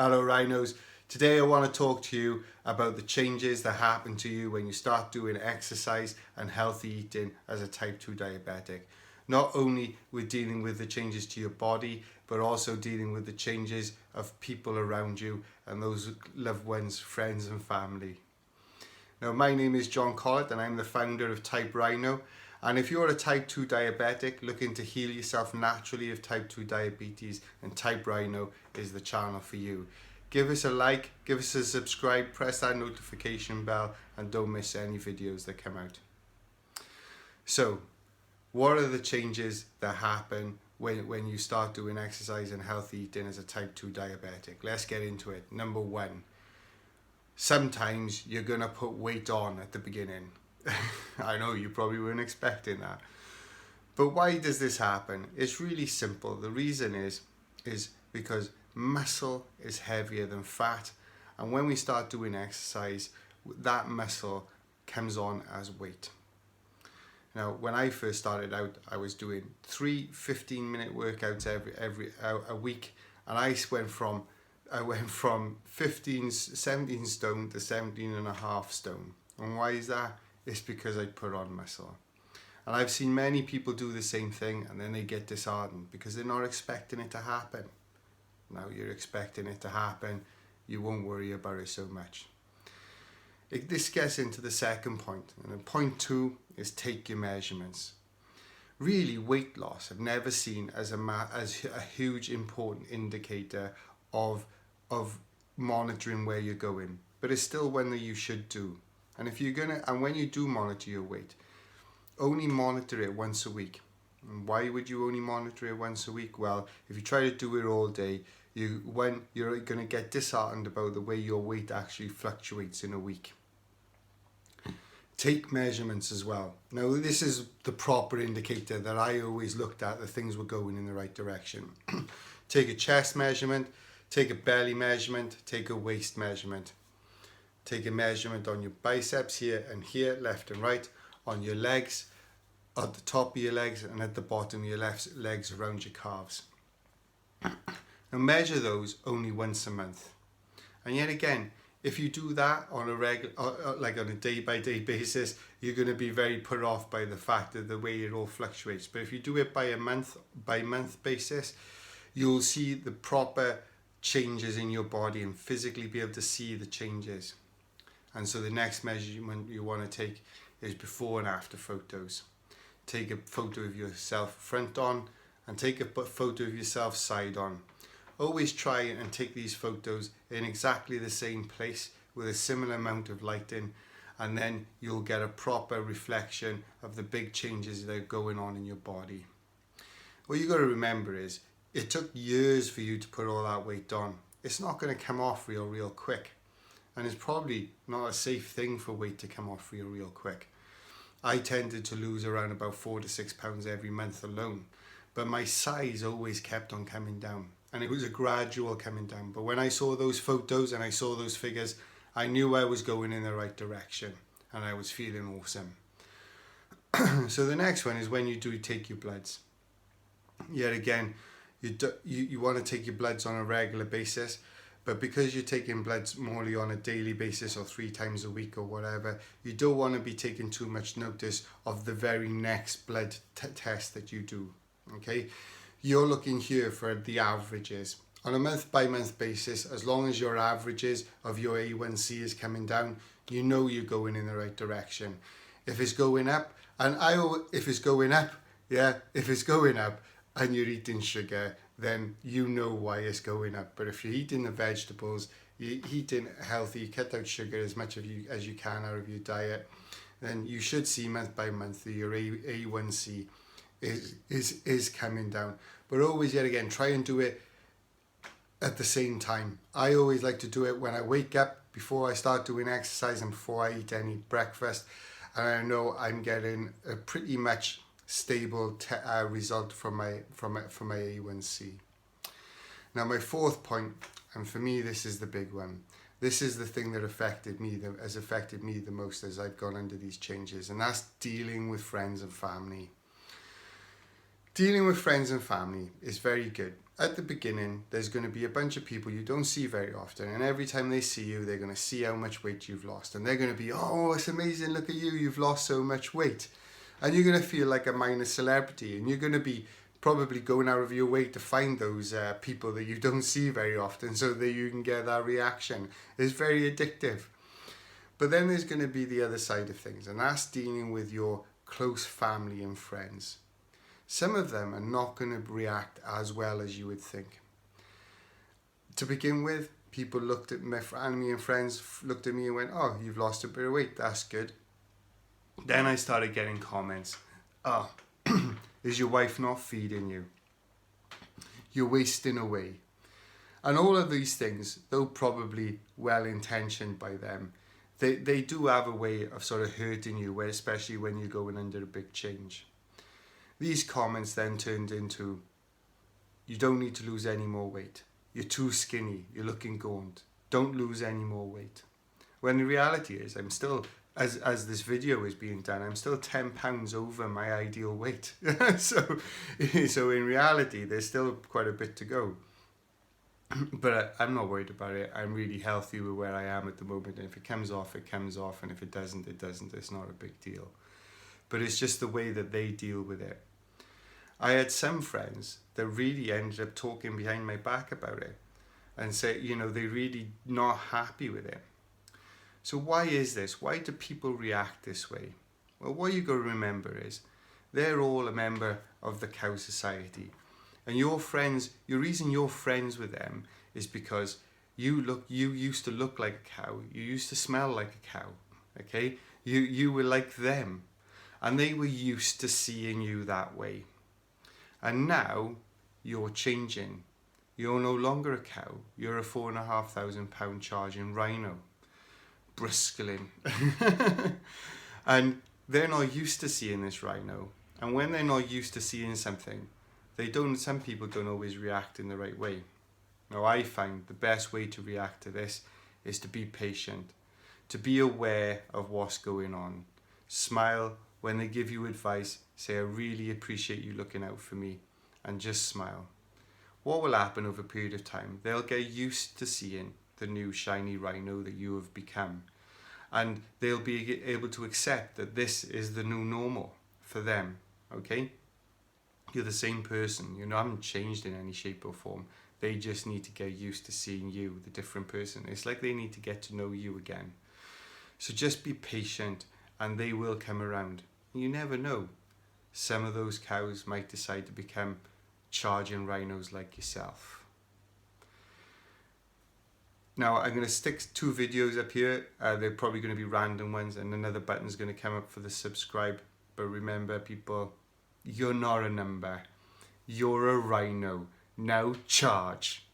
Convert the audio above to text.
Hello Rhinos. Today I want to talk to you about the changes that happen to you when you start doing exercise and healthy eating as a type 2 diabetic. Not only with dealing with the changes to your body, but also dealing with the changes of people around you and those loved ones, friends and family. Now my name is John Collett and I'm the founder of Type Rhino. And if you're a type 2 diabetic looking to heal yourself naturally of type 2 diabetes, then Type Rhino is the channel for you. Give us a like, give us a subscribe, press that notification bell and don't miss any videos that come out. So, what are the changes that happen when you start doing exercise and healthy eating as a type 2 diabetic? Let's get into it. Number one, sometimes you're going to put weight on at the beginning. I know you probably weren't expecting that. But why does this happen? It's really simple. The reason is because muscle is heavier than fat. And when we start doing exercise, that muscle comes on as weight. Now, when I first started out, I was doing 3 15-minute workouts every a week. And I went from 17 stone to 17.5 stone. And why is that? It's because I put on muscle. And I've seen many people do the same thing and then they get disheartened because they're not expecting it to happen. Now you're expecting it to happen, you won't worry about it so much. This gets into the second point. And then point 2 is take your measurements. Really, weight loss I've never seen as a huge important indicator of monitoring where you're going. But it's still one that you should do. And when you do monitor your weight, only monitor it once a week. And why would you only monitor it once a week? Well, if you try to do it all day, you're going to get disheartened about the way your weight actually fluctuates in a week. Take measurements as well. Now, this is the proper indicator that I always looked at that things were going in the right direction. Take a chest measurement, take a belly measurement, take a waist measurement. Take a measurement on your biceps here and here, left and right, on your legs, at the top of your legs and at the bottom of your legs around your calves. Now measure those only once a month. And yet again, if you do that on a regular, like on a day-by-day basis, you're going to be very put off by the fact that the way it all fluctuates. But if you do it by a month basis, you'll see the proper changes in your body and physically be able to see the changes. And so the next measurement you want to take is before and after photos. Take a photo of yourself front on and take a photo of yourself side on. Always try and take these photos in exactly the same place with a similar amount of lighting, and then you'll get a proper reflection of the big changes that are going on in your body. What you got to remember is it took years for you to put all that weight on. It's not going to come off real quick. And it's probably not a safe thing for weight to come off real quick. I tended to lose around about 4 to 6 pounds every month alone. But my size always kept on coming down. And it was a gradual coming down. But when I saw those photos and I saw those figures, I knew I was going in the right direction. And I was feeling awesome. So the next one is when you do take your bloods. Yet again, you want to take your bloods on a regular basis. But because you're taking bloods more on a daily basis or 3 times a week or whatever, you don't want to be taking too much notice of the very next blood test that you do. Okay, you're looking here for the averages. On a month-by-month basis, as long as your averages of your A1C is coming down, you know you're going in the right direction. If it's going up, if it's going up and you're eating sugar, then you know why it's going up. But if you're eating the vegetables, you're eating healthy, you cut out sugar as much as you can out of your diet, then you should see month by month that your A1C is coming down. But always, yet again, try and do it at the same time. I always like to do it when I wake up, before I start doing exercise and before I eat any breakfast. And I know I'm getting a pretty much stable result from my A1C. Now my fourth point, and for me this is the big one. This is the thing that has affected me the most as I've gone under these changes, and that's dealing with friends and family. Dealing with friends and family is very good. At the beginning, there's going to be a bunch of people you don't see very often, and every time they see you, they're going to see how much weight you've lost, and they're going to be, oh, it's amazing, look at you, you've lost so much weight. And you're going to feel like a minor celebrity, and you're going to be probably going out of your way to find those people that you don't see very often so that you can get that reaction. It's very addictive. But then there's going to be the other side of things, and that's dealing with your close family and friends. Some of them are not going to react as well as you would think. To begin with, people looked at my family and friends, looked at me and went, oh, you've lost a bit of weight, that's good. Then I started getting comments, oh, is your wife not feeding you? You're wasting away. And all of these things, though probably well-intentioned by them, they do have a way of sort of hurting you, especially when you're going under a big change. These comments then turned into, you don't need to lose any more weight. You're too skinny. You're looking gaunt. Don't lose any more weight. When the reality is, I'm still, as this video is being done, I'm still 10 pounds over my ideal weight. so in reality, there's still quite a bit to go. But I'm not worried about it. I'm really healthy with where I am at the moment. And if it comes off, it comes off. And if it doesn't, it doesn't. It's not a big deal. But it's just the way that they deal with it. I had some friends that really ended up talking behind my back about it and say, they're really not happy with it. So why is this? Why do people react this way? Well, what you got to remember is they're all a member of the cow society. And your friends, your reason you're friends with them is because you used to look like a cow. You used to smell like a cow. Okay? You were like them. And they were used to seeing you that way. And now you're changing. You're no longer a cow. You're a £4,500 charging Rhino. Bristling. And they're not used to seeing this Rhino. And when they're not used to seeing something, some people don't always react in the right way. Now I find the best way to react to this is to be patient, to be aware of what's going on. Smile when they give you advice, say, I really appreciate you looking out for me, and just smile. What will happen over a period of time? They'll get used to seeing the new shiny Rhino that you have become, and they'll be able to accept that this is the new normal for them, okay? You're the same person, you haven't changed in any shape or form. They just need to get used to seeing you, the different person. It's like they need to get to know you again. So just be patient and they will come around. You never know. Some of those cows might decide to become charging rhinos like yourself. Now I'm going to stick 2 videos up here. They're probably going to be random ones, and another button's going to come up for the subscribe. But remember, people, you're not a number. You're a rhino. Now charge.